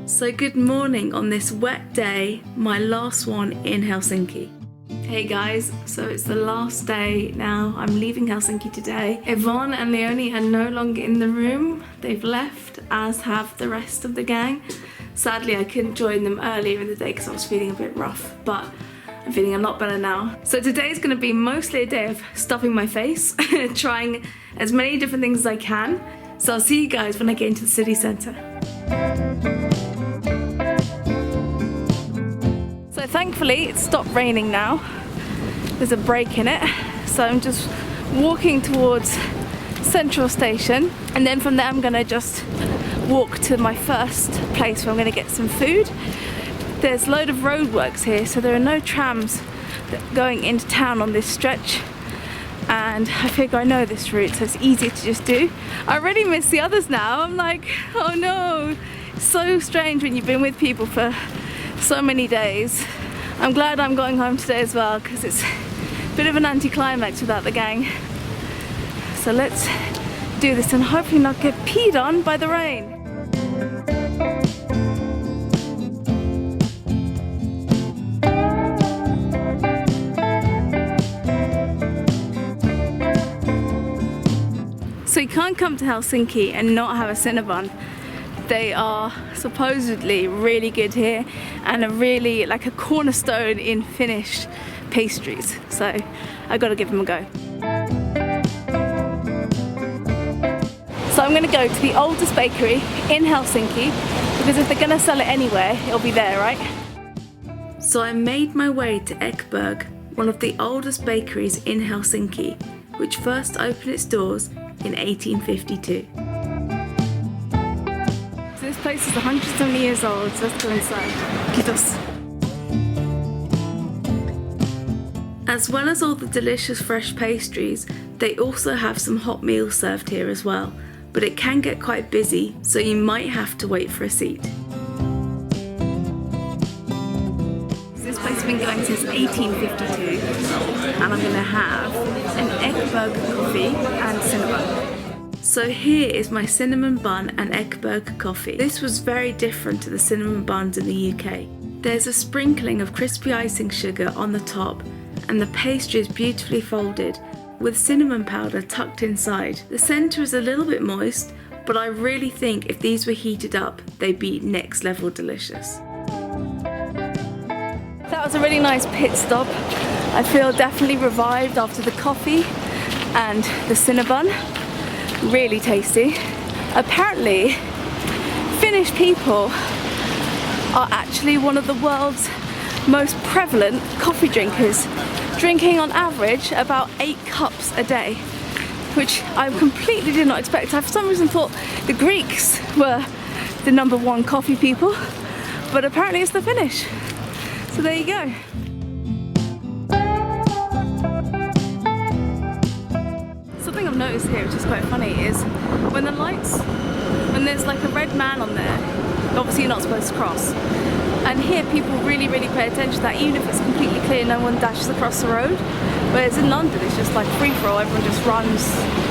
So good morning on this wet day, my last one in Helsinki. Hey guys, so it's the last day now. I'm leaving Helsinki today. Yvonne and Leonie are no longer in the room. They've left, as have the rest of the gang. Sadly, I couldn't join them earlier in the day because I was feeling a bit rough, but I'm feeling a lot better now. So today's gonna be mostly a day of stuffing my face, trying as many different things as I can. So I'll see you guys when I get into the city centre. So thankfully it's stopped raining now. There's a break in it. So I'm just walking towards Central Station, and then from there I'm gonna just walk to my first place where I'm gonna get some food. There's a load of roadworks here, so there are no trams going into town on this stretch. And I figure I know this route, so it's easy to just do. I already miss the others now. I'm like, oh no. It's so strange when you've been with people for so many days. I'm glad I'm going home today as well, because it's a bit of an anticlimax without the gang. So let's do this and hopefully not get peed on by the rain. So you can't come to Helsinki and not have a Cinnabon. They are supposedly really good here and are really like a cornerstone in Finnish pastries. So I gotta give them a go. So I'm gonna go to the oldest bakery in Helsinki, because if they're gonna sell it anywhere, it'll be there, right? So I made my way to Ekberg, one of the oldest bakeries in Helsinki, which first opened its doors in 1852. So this place is 170 years old, so let's go inside. Kiitos. As well as all the delicious fresh pastries, they also have some hot meals served here as well, but it can get quite busy, so you might have to wait for a seat. This place has been going since 1852, and I'm gonna have an Ekberg coffee and cinnamon. So here is my cinnamon bun and Ekberg coffee. This was very different to the cinnamon buns in the UK. There's a sprinkling of crispy icing sugar on the top, and the pastry is beautifully folded with cinnamon powder tucked inside. The centre is a little bit moist, but I really think if these were heated up, they'd be next level delicious. That was a really nice pit stop. I feel definitely revived after the coffee and the Cinnabon. Really tasty. Apparently, Finnish people are actually one of the world's most prevalent coffee drinkers, drinking on average about 8 cups a day, which I completely did not expect. I for some reason thought the Greeks were the #1 coffee people, but apparently it's the Finnish. So there you go. Something I've noticed here, which is quite funny, is when there's like a red man on there, obviously you're not supposed to cross. And here people really pay attention to that, even if it's completely clear, no one dashes across the road. Whereas in London it's just like free for all, everyone just runs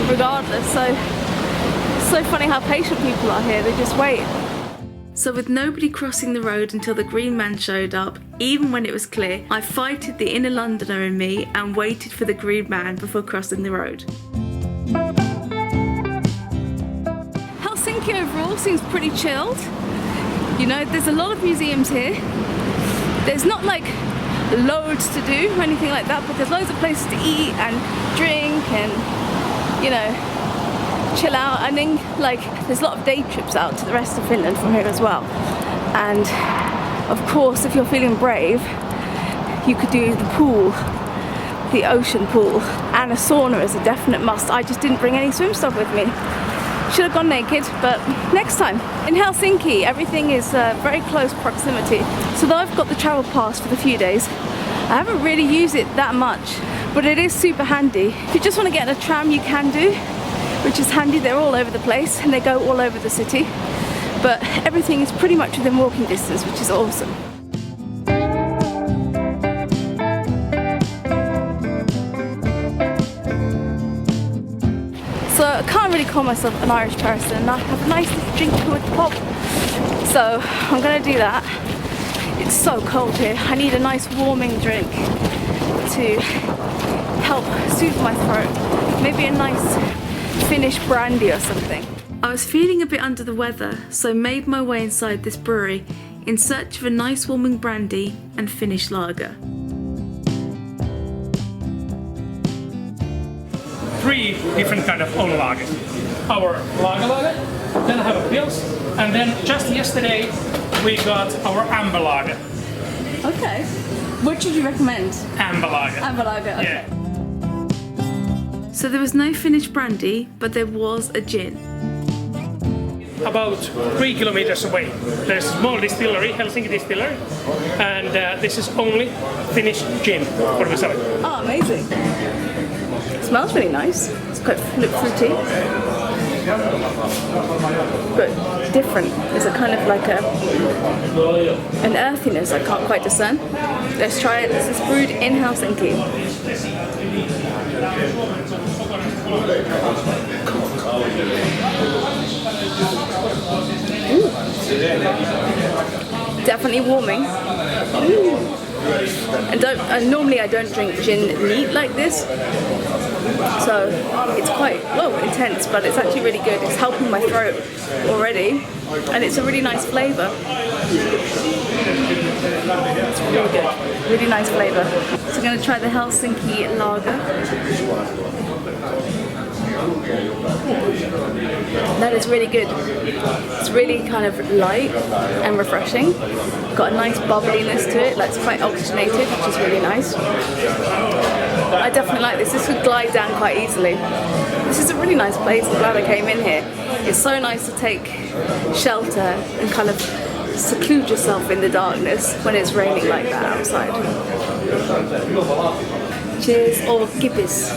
regardless. So it's so funny how patient people are here, they just wait. So with nobody crossing the road until the green man showed up, even when it was clear, I fighted the inner Londoner in me and waited for the green man before crossing the road. Helsinki overall seems pretty chilled. You know, there's a lot of museums here. There's not like loads to do or anything like that, but there's loads of places to eat and drink and, you know, chill out. I think like there's a lot of day trips out to the rest of Finland from here as well. And of course, if you're feeling brave, you could do the pool, the ocean pool, and a sauna is a definite must. I just didn't bring any swim stuff with me. Should have gone naked, but next time. In Helsinki, everything is very close proximity. So though I've got the travel pass for the few days, I haven't really used it that much, but it is super handy. If you just want to get in a tram, you can do, which is handy. They're all over the place and they go all over the city. But everything is pretty much within walking distance, which is awesome. So I can't really call myself an Irish person. I have a nice little drink with pop. So I'm gonna do that. It's so cold here. I need a nice warming drink to help soothe my throat. Maybe a nice Finnish brandy or something. I was feeling a bit under the weather, so made my way inside this brewery in search of a nice warming brandy and Finnish lager. 3 different kind of own lager. Our lager, then I have a Pils, and then just yesterday we got our amber lager. Okay. Which would you recommend? Amber lager. Amber lager, okay. Yeah. So there was no Finnish brandy, but there was a gin. About 3 kilometers away, there's a small distillery, Helsinki distillery, and this is only Finnish gin for the selling. Oh, amazing. It smells really nice. It's quite fruity. But different. There's a kind of like an earthiness I can't quite discern. Let's try it. This is brewed in Helsinki. Ooh. Definitely warming. Ooh. And normally I don't drink gin neat like this, so it's quite intense, but it's actually really good. It's helping my throat already, and it's a really nice flavour. It's really good, really nice flavour. So I'm going to try the Helsinki lager. That is really good. It's really kind of light and refreshing. Got a nice bubbliness to it, like it's quite oxygenated, which is really nice. I definitely like this. This would glide down quite easily. This is a really nice place. I'm glad I came in here. It's so nice to take shelter and kind of seclude yourself in the darkness when it's raining like that outside. Cheers, or kippis.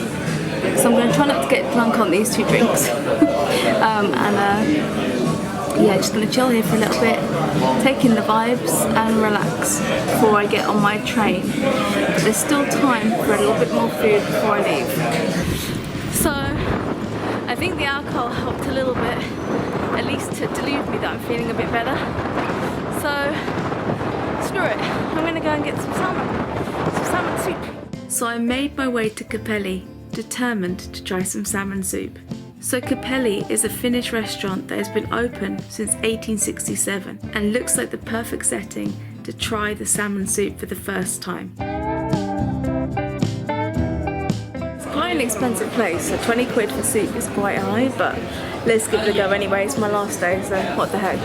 So I'm going to try not to get drunk on these 2 drinks. Yeah, just going to chill here for a little bit, take in the vibes and relax before I get on my train. But there's still time for a little bit more food before I leave. So I think the alcohol helped a little bit, at least to delude me that I'm feeling a bit better. So screw it, I'm going to go and get some salmon soup. So I made my way to Capelli, determined to try some salmon soup. So Capelli is a Finnish restaurant that has been open since 1867 and looks like the perfect setting to try the salmon soup for the first time. It's quite an expensive place, so 20 quid for soup is quite high, but let's give it a go anyway. It's my last day, so what the heck.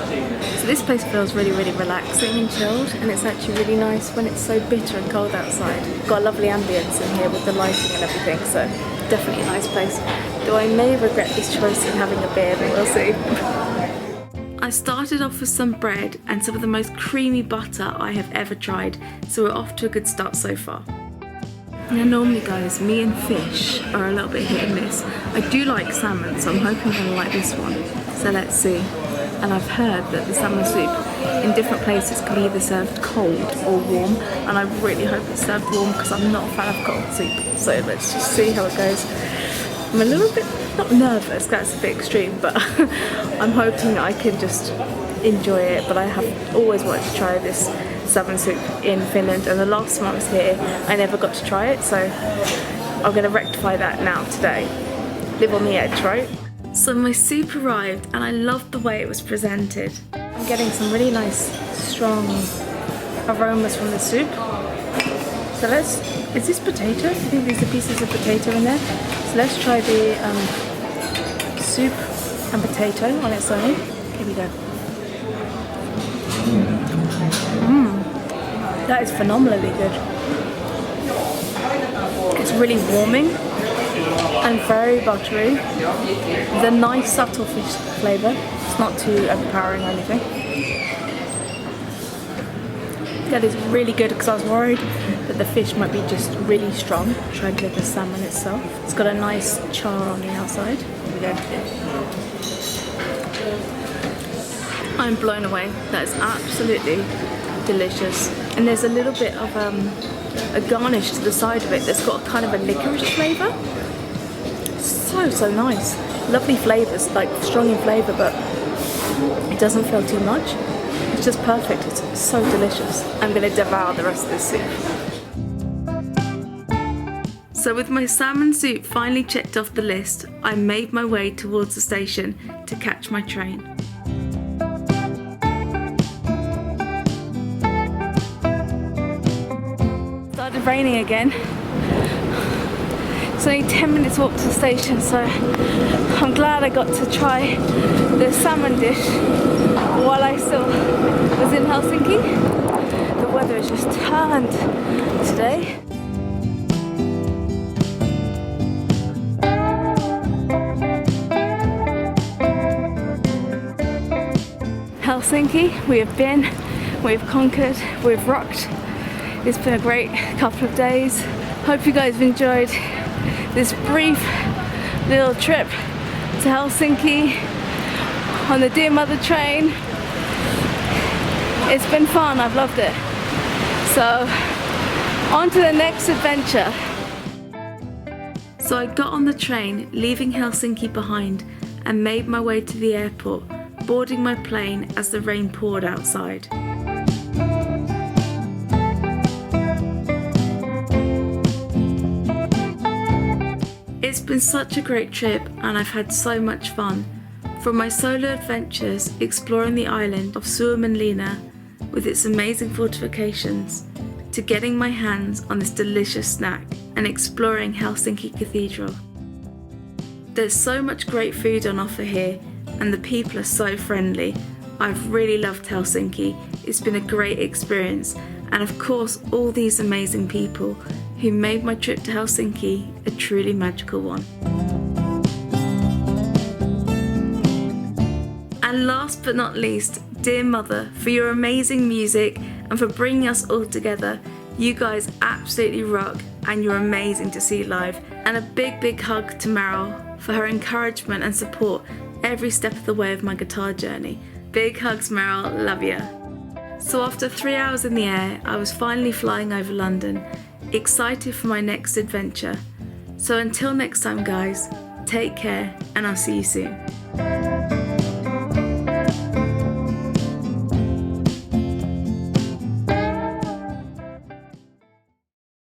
So this place feels really, really relaxing and chilled, and it's actually really nice when it's so bitter and cold outside. Got a lovely ambience in here with the lighting and everything, so definitely a nice place. Though I may regret this choice in having a beer, but we'll see. I started off with some bread and some of the most creamy butter I have ever tried, so we're off to a good start so far. Now normally guys, me and fish are a little bit hit and miss. I do like salmon, so I'm hoping I'm gonna like this one. So let's see. And I've heard that the salmon soup in different places can be either served cold or warm, and I really hope it's served warm because I'm not a fan of cold soup. So let's just see how it goes. I'm a little bit, not nervous, that's a bit extreme, but I'm hoping I can just enjoy it. But I have always wanted to try this salmon soup in Finland, and the last time I was here I never got to try it, so I'm going to rectify that now today. Live on the edge, right? So my soup arrived and I loved the way it was presented. I'm getting some really nice strong aromas from the soup. So is this potato? I think these are pieces of potato in there. So let's try the soup and potato on its own. Here we go. That is phenomenally good. It's really warming and very buttery. The nice subtle fish flavour. It's not too overpowering or anything. That is really good because I was worried that the fish might be just really strong. Tried with the salmon itself. It's got a nice char on the outside. Here we go. I'm blown away. That is absolutely delicious. And there's a little bit of a garnish to the side of it that's got kind of a licorice flavour. So nice. Lovely flavours, like strong in flavour, but it doesn't feel too much. It's just perfect, it's so delicious. I'm gonna devour the rest of this soup. So with my salmon soup finally checked off the list, I made my way towards the station to catch my train. Started raining again. It's only 10 minutes walk to the station, so I'm glad I got to try the salmon dish while I still was in Helsinki. The weather has just turned today. Helsinki, we have been, we've conquered, we've rocked. It's been a great couple of days. Hope you guys have enjoyed this brief little trip to Helsinki on the Dear Mother train. It's been fun, I've loved it. So, on to the next adventure. So I got on the train, leaving Helsinki behind, and made my way to the airport, boarding my plane as the rain poured outside. It's been such a great trip and I've had so much fun. From my solo adventures exploring the island of Suomenlinna with its amazing fortifications, to getting my hands on this delicious snack and exploring Helsinki Cathedral. There's so much great food on offer here and the people are so friendly. I've really loved Helsinki. It's been a great experience, and of course all these amazing people who made my trip to Helsinki a truly magical one. And last but not least, Dear Mother, for your amazing music and for bringing us all together. You guys absolutely rock and you're amazing to see live. And a big hug to Meryl for her encouragement and support every step of the way of my guitar journey. Big hugs, Meryl, love ya. So after 3 hours in the air, I was finally flying over London, excited for my next adventure. So until next time guys, take care and I'll see you soon.